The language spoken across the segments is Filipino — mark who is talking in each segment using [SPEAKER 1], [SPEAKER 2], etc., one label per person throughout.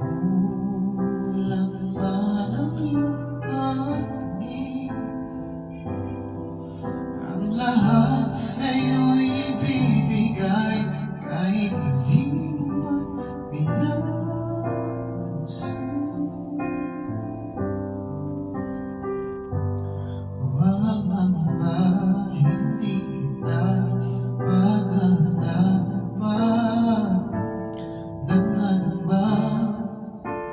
[SPEAKER 1] Kulang man ang iyong pag-ibig, ang lahat sa'yo'y ibibigay kahit di mo man pinapansin. Huwag mangamba, hindi kita maghahanapan pa ng anumba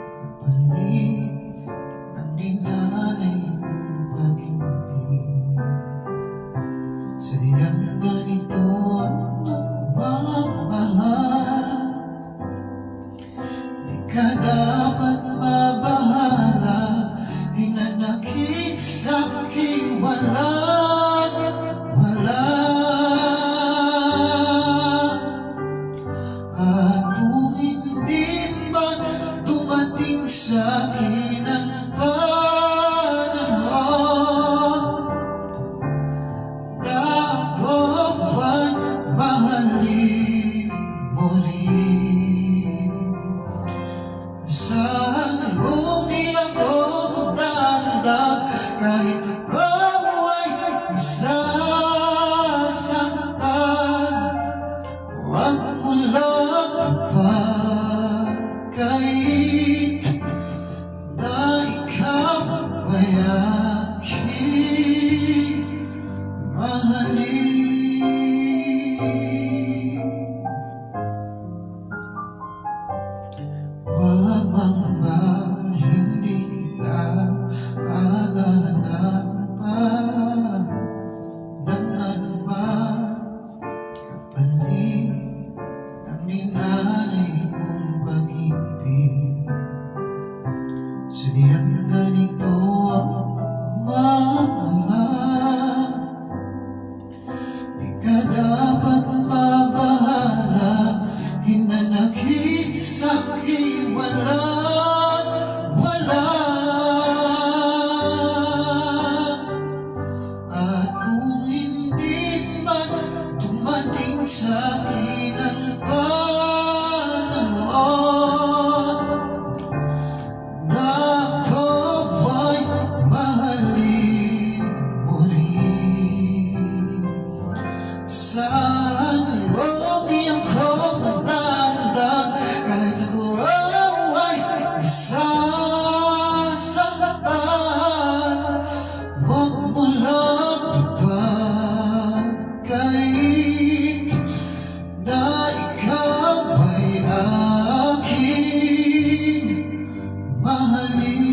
[SPEAKER 1] kapalit ng dinalay kong pag-ibig. Sadyang ganito ang nagmamahal, di ka dapat mabahala, hinanakit sa'kin walang wala. At kung hindi man dumating sa'kin ang panahon na ako ay mahalin mo rin, saan mo di ako magdadam kahit ako ay nasasaktan. Huwag mo lang ipagkait na ikaw ay aking mahalin. Huwag mangamba, hindi kita maghahanapan pa ng anumang kapalit ng dinalay kong pag-ibig. Sadyang ganito ang mahal, di ka dapat mabahala, hinanakit sa'kin walang wala. At kung hindi man dumating sa'kin ang panahon na ako ay mahalin mo rin, saan mo di ako magdadam kahit ako ay nasasaktan. Huwag mo lang ipagkait na ikaw ay aking mahalin.